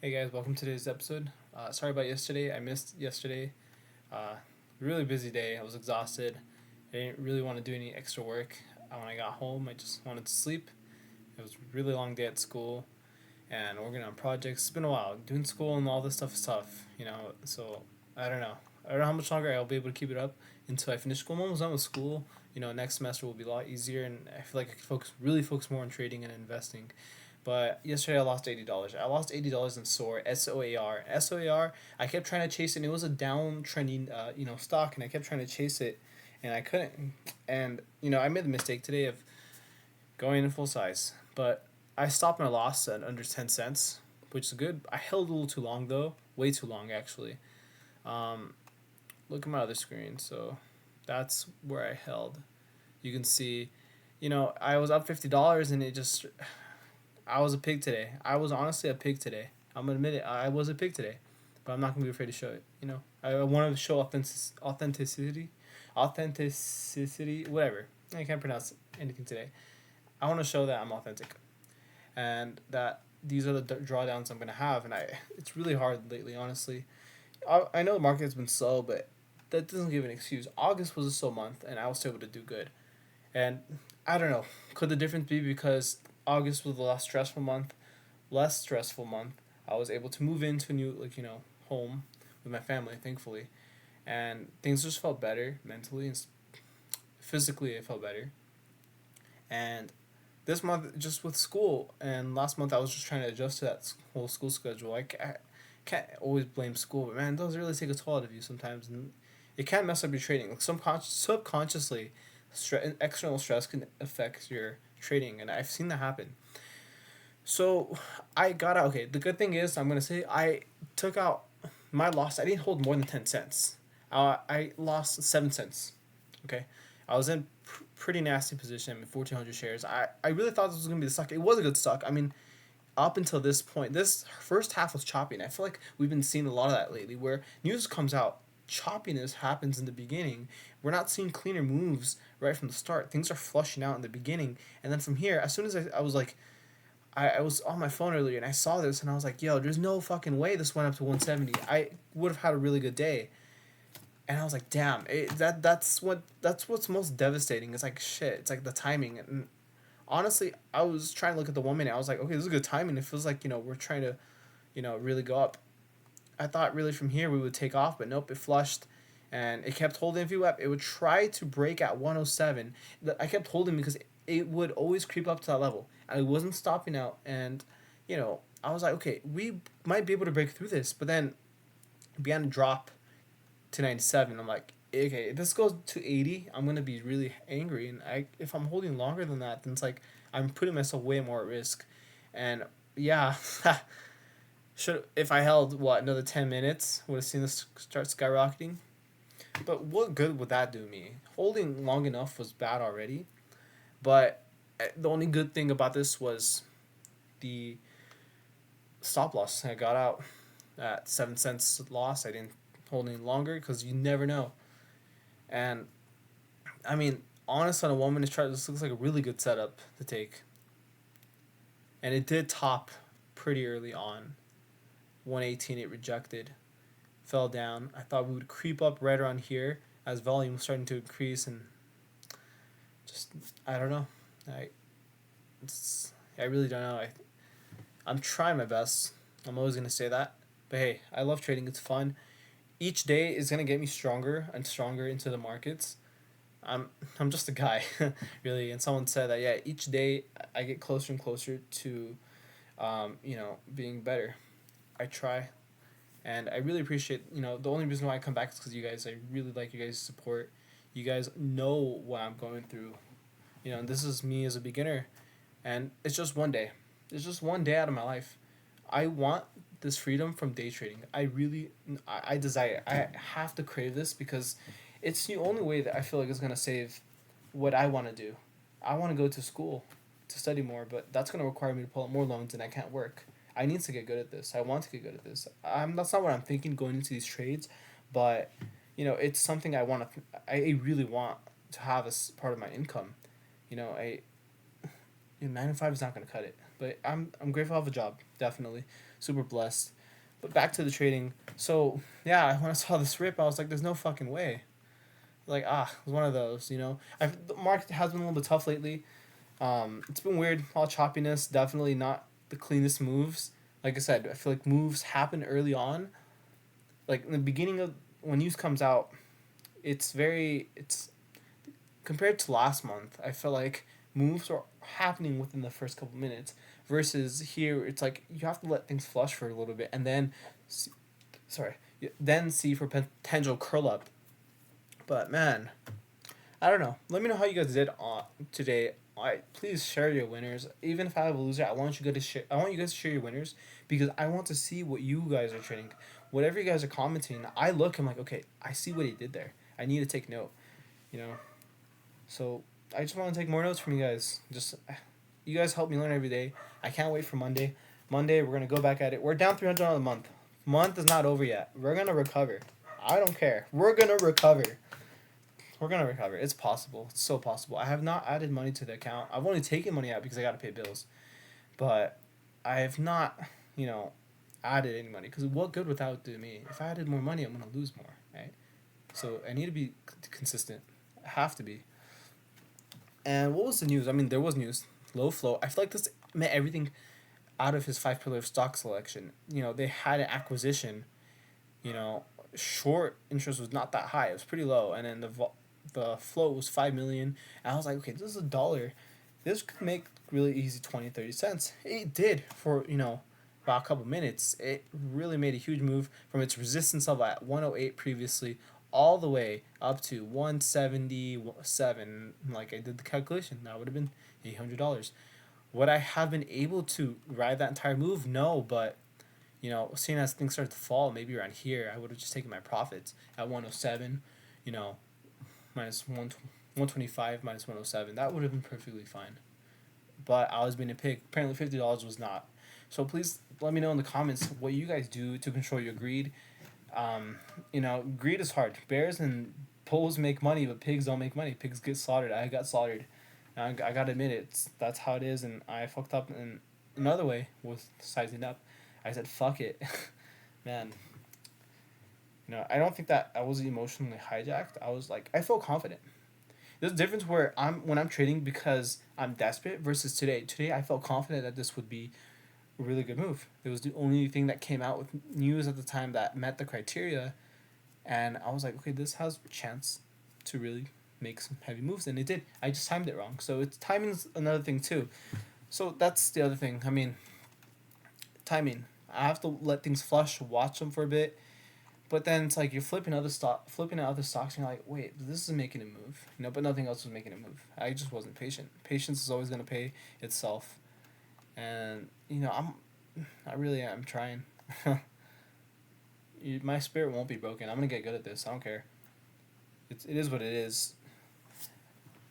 Hey guys, welcome to today's episode. Sorry about yesterday. I missed yesterday. Uh, really busy day. I was exhausted. I didn't really want to do any extra work. When I got home, I just wanted to sleep. It was a really long day at school and working on projects. It's been a while. Doing school and all this stuff is tough. So I don't know. I don't know how much longer I'll be able to keep it up until I finish school. I'm almost done with school. Next semester will be a lot easier, and I feel like I can really focus more on trading and investing. But yesterday I lost $80. I lost $80 in SOAR, SOAR. SOAR, I kept trying to chase it, and it was a downtrending stock, and I kept trying to chase it, and I couldn't. And I made the mistake today of going in full size, but I stopped my loss at under 10 cents, which is good. I held a little too long though, way too long actually. Um, Look at my other screen. So that's where I held. You can see, I was up $50, and I was a pig today. I was honestly a pig today. I'm gonna admit it. I was a pig today, but I'm not gonna be afraid to show it. I want to show authenticity, whatever. I can't pronounce anything today. I want to show that I'm authentic, and that these are the drawdowns I'm gonna have. And it's really hard lately, honestly. I know the market's been slow, but that doesn't give an excuse. August was a slow month, and I was able to do good. And I don't know. Could the difference be because August was the less stressful month? I was able to move into a new home with my family, thankfully, and things just felt better mentally and physically. It felt better, and this month just with school and last month I was just trying to adjust to that whole school schedule. Can't always blame school, but man, it does really take a toll out of you sometimes, and it can mess up your trading. Like subconsciously, external stress can affect your trading, and I've seen that happen. So I got out. Okay, the good thing is I'm gonna say I took out my loss. I didn't hold more than 10 cents. I lost 7 cents. Okay, I was in pretty nasty position with 1,400 shares. I really thought this was gonna be the stock. It was a good stock. I mean, up until this point, this first half was choppy, and I feel like we've been seeing a lot of that lately, where news comes out, choppiness happens in the beginning. We're not seeing cleaner moves right from the start. Things are flushing out in the beginning, and then from here, as soon as I was like, I was on my phone earlier and I saw this and I was like, yo, there's no fucking way this went up to 170. I would have had a really good day. And I was like, damn, that's what's most devastating. It's like shit. It's like the timing. And honestly, I was trying to look at the 1 minute. I was like, okay, this is good timing. It feels like we're trying to, really go up. I thought really from here we would take off, but nope, it flushed, and it kept holding VWAP. It would try to break at 107. I kept holding because it would always creep up to that level. I wasn't stopping out, and I was like, okay, we might be able to break through this, but then it began to drop to 97. I'm like, okay, if this goes to 80, I'm gonna be really angry, and if I'm holding longer than that, then it's like I'm putting myself way more at risk, and yeah. Should if I held another 10 minutes, would have seen this start skyrocketing. But what good would that do me? Holding long enough was bad already. But the only good thing about this was the stop loss. I got out at 7 cents loss. I didn't hold any longer because you never know. And I mean, honest on a 1 minute chart, this looks like a really good setup to take. And it did top pretty early on. 118 it rejected, fell down. I thought we would creep up right around here as volume was starting to increase, and just I don't know. I I really don't know. I'm trying my best. I'm always gonna say that. But hey, I love trading. It's fun. Each day is gonna get me stronger and stronger into the markets. I'm just a guy, really. And someone said that yeah, each day I get closer and closer to, being better. I try, and I really appreciate the only reason why I come back is because you guys. I really like you guys' support. You guys know what I'm going through. And this is me as a beginner, and it's just one day. It's just one day out of my life. I want this freedom from day trading. I really, I desire. I have to crave this because it's the only way that I feel like is gonna save what I want to do. I want to go to school to study more, but that's gonna require me to pull out more loans, and I can't work. I need to get good at this. I want to get good at this. That's not what I'm thinking going into these trades, but it's something I want to. I really want to have as part of my income. I 9 to 5 is not gonna cut it. But I'm grateful to have a job, definitely, super blessed. But back to the trading. So yeah, when I saw this rip, I was like, "There's no fucking way." Like it was one of those, you know. The market has been a little bit tough lately. It's been weird, all choppiness. Definitely not the cleanest moves. Like I said, I feel like moves happen early on. Like in the beginning of when news comes out, it's compared to last month. I feel like moves are happening within the first couple minutes. Versus here, it's like you have to let things flush for a little bit and then, sorry, then see for potential curl up. But man, I don't know. Let me know how you guys did on today. Please share your winners. Even if I have a loser, I want you guys to share. I want you guys to share your winners because I want to see what you guys are trading. Whatever you guys are commenting, I look. I'm like, okay, I see what he did there. I need to take note. You know. So I just want to take more notes from you guys. Just you guys help me learn every day. I can't wait for Monday. Monday we're gonna go back at it. We're down 300 on the month. Month is not over yet. We're gonna recover. I don't care. We're gonna recover. We're gonna recover. It's possible. It's so possible. I have not added money to the account. I've only taken money out because I gotta pay bills, but I have not, you know, added any money. Because what good without do me? If I added more money, I'm gonna lose more, right? So I need to be consistent. I have to be. And what was the news? I mean, there was news. Low flow. I feel like this meant everything out of his 5 pillar stock selection. You know, they had an acquisition. You know, short interest was not that high. It was pretty low, and then the float was 5 million. And I was like, okay, this is a dollar. This could make really easy 20, 30 cents. It did for about a couple minutes. It really made a huge move from its resistance level at 108 previously all the way up to 177. Like I did the calculation, that would have been $800. Would I have been able to ride that entire move? No, but seeing as things started to fall, maybe around here, I would have just taken my profits at 107, you know, minus 125 minus 107. That would have been perfectly fine. But I was being a pig. Apparently $50 was not. So please let me know in the comments what you guys do to control your greed. Greed is hard. Bears and bulls make money, but pigs don't make money. Pigs get slaughtered. I got slaughtered. I gotta admit it. That's how it is, and I fucked up in another way with sizing up. I said, fuck it. Man. I don't think that I was emotionally hijacked. I was like, I felt confident. There's a difference where when I'm trading because I'm desperate versus today. Today I felt confident that this would be a really good move. It was the only thing that came out with news at the time that met the criteria, and I was like, okay, this has a chance to really make some heavy moves, and it did. I just timed it wrong. So timing's another thing too. So that's the other thing. I mean, timing. I have to let things flush, watch them for a bit, but then it's like you're flipping at other stocks, and you're like, wait, this is making a move, but nothing else was making a move. I just wasn't patient. Patience is always gonna pay itself, and I really am trying. My spirit won't be broken. I'm gonna get good at this. I don't care. It is what it is.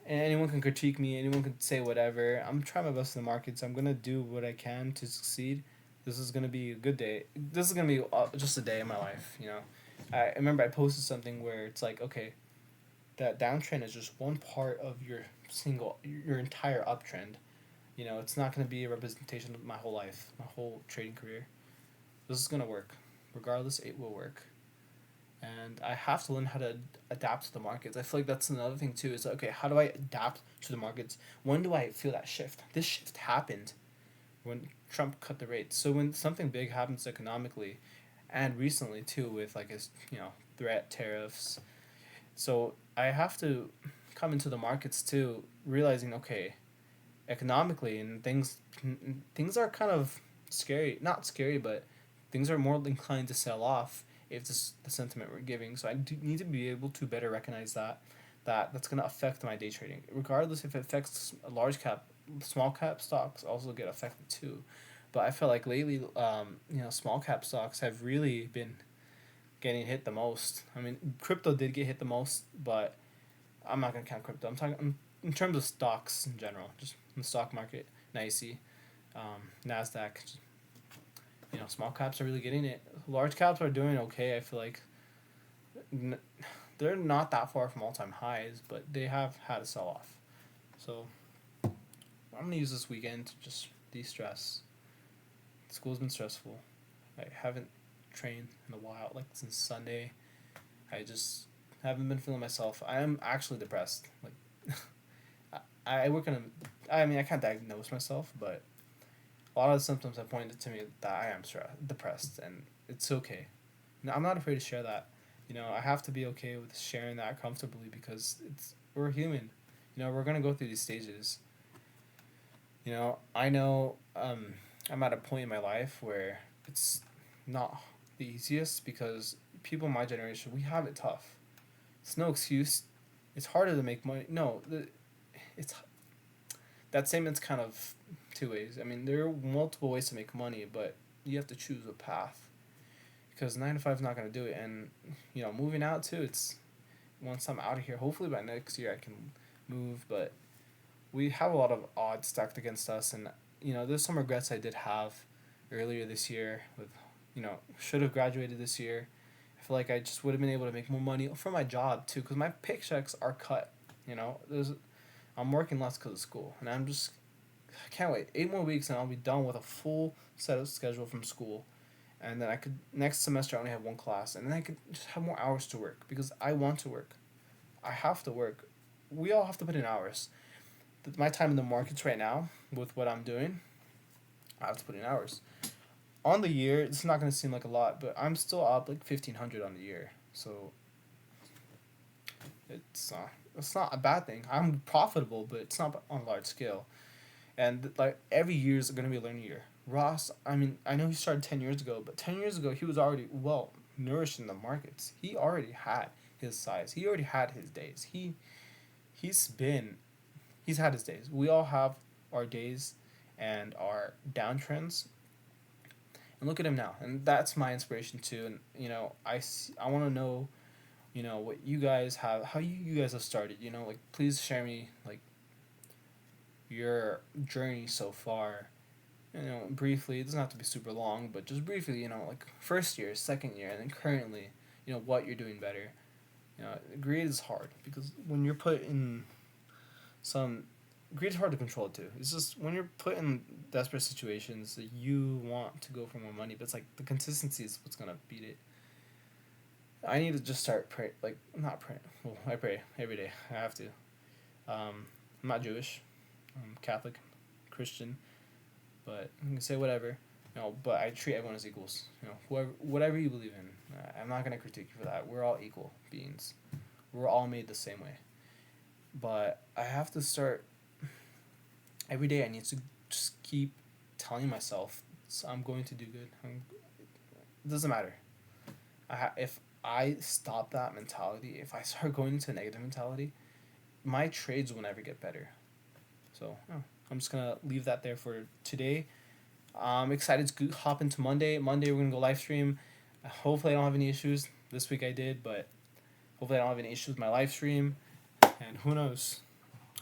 And anyone can critique me. Anyone can say whatever. I'm trying my best in the markets. I'm gonna do what I can to succeed. This is gonna be a good day. This is gonna be just a day in my life. I remember I posted something where it's like, okay, that downtrend is just one part of your entire uptrend. It's not gonna be a representation of my whole life, my whole trading career. This is gonna work, regardless. It will work. And I have to learn how to adapt to the markets. I feel like that's another thing too. Is okay, how do I adapt to the markets? When do I feel that shift? This shift happened when Trump cut the rates. So when something big happens economically, and recently too with like his threat tariffs, so I have to come into the markets too, realizing okay, economically and things are kind of scary. Not scary, but things are more inclined to sell off if this is the sentiment we're giving. So I do need to be able to better recognize that's going to affect my day trading, regardless if it affects a large cap. Small cap stocks also get affected too, but I feel like lately, small cap stocks have really been getting hit the most. I mean, crypto did get hit the most, but I'm not gonna count crypto. I'm talking in terms of stocks in general, just in the stock market, NYSE, Nasdaq. Small caps are really getting it. Large caps are doing okay. I feel like they're not that far from all-time highs, but they have had a sell-off. So I'm gonna use this weekend to just de-stress. School's been stressful. I haven't trained in a while, like since Sunday. I just haven't been feeling myself. I am actually depressed. Like, I work in a. I mean, I can't diagnose myself, but a lot of the symptoms have pointed to me that I am depressed, and it's okay. No, I'm not afraid to share that. I have to be okay with sharing that comfortably because we're human. We're gonna go through these stages. I know I'm at a point in my life where it's not the easiest because people in my generation, we have it tough. It's no excuse. It's harder to make money. No, it's that statement's kind of two ways. I mean, there are multiple ways to make money, but you have to choose a path because 9 to 5 is not gonna do it. And moving out too. It's once I'm out of here, hopefully by next year I can move. But we have a lot of odds stacked against us, and there's some regrets I did have earlier this year with should have graduated this year. I feel like I just would have been able to make more money from my job too, because my paychecks are cut. I'm working less because of school, and I can't wait 8 more weeks and I'll be done with a full set of schedule from school, and then I could next semester I only have one class, and then I could just have more hours to work because I want to work. I have to work. We all have to put in hours. My time in the markets right now with what I'm doing, I have to put in hours. On the year, it's not gonna seem like a lot, but I'm still up like 1,500 on the year, so it's not a bad thing. I'm profitable, but it's not on a large scale, and like every year is gonna be a learning year. Ross, I mean, I know he started 10 years ago, but 10 years ago he was already well nourished in the markets. He already had his size. He already had his days. He's been he's had his days. We all have our days and our downtrends. And look at him now. And that's my inspiration too. And I want to know, what you guys have, how you guys have started. Like please share me like your journey so far. Briefly. It doesn't have to be super long, but just briefly. Like first year, second year, and then currently. What you're doing better. Grade is hard because when you're put in some greed is hard to control too. It's just when you're put in desperate situations that you want to go for more money, but it's like the consistency is what's gonna beat it. I need to just start pray like not praying. Well, I pray every day. I have to. I'm not Jewish. I'm Catholic, Christian, but you can say whatever. But I treat everyone as equals. Whatever you believe in, I'm not gonna critique you for that. We're all equal beings. We're all made the same way. But I have to start every day. I need to just keep telling myself I'm going to do good. It doesn't matter. If I stop that mentality, if I start going into a negative mentality, my trades will never get better. So I'm just gonna leave that there for today. I'm excited to hop into Monday. Monday we're gonna go live stream. Hopefully I don't have any issues. This week I did, but hopefully I don't have any issues with my live stream. And who knows?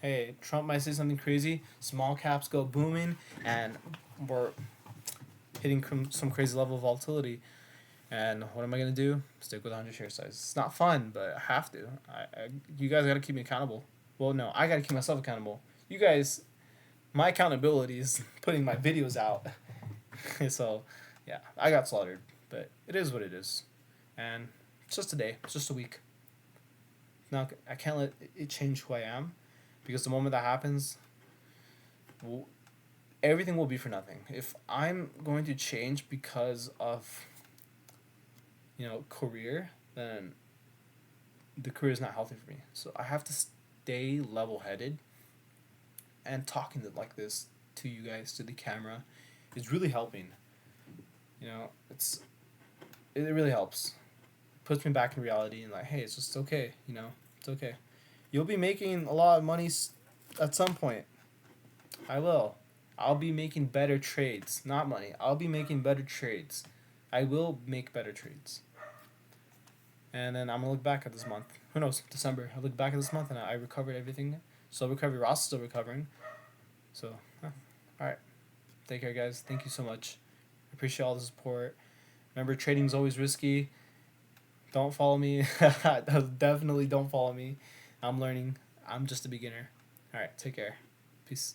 Hey, Trump might say something crazy. Small caps go booming, and we're hitting some crazy level of volatility. And what am I gonna do? Stick with 100 share size. It's not fun, but I have to. You guys gotta keep me accountable. Well, no, I gotta keep myself accountable. You guys, my accountability is putting my videos out. So, yeah, I got slaughtered, but it is what it is, and it's just a day. It's just a week. Now I can't let it change who I am, because the moment that happens, everything will be for nothing. If I'm going to change because of career, then the career is not healthy for me. So I have to stay level-headed, and talking like this to you guys, to the camera, is really helping. It really helps. It puts me back in reality and like, hey, it's just okay. It's okay. You'll be making a lot of money at some point. I will. I'll be making better trades, not money. I'll be making better trades. I will make better trades. And then I'm gonna look back at this month. Who knows? December. I look back at this month and I recovered everything. Still recovering. Ross is still recovering. So, all right. Take care, guys. Thank you so much. Appreciate all the support. Remember, trading's always risky. Don't follow me. Definitely don't follow me. I'm learning. I'm just a beginner. All right. Take care. Peace.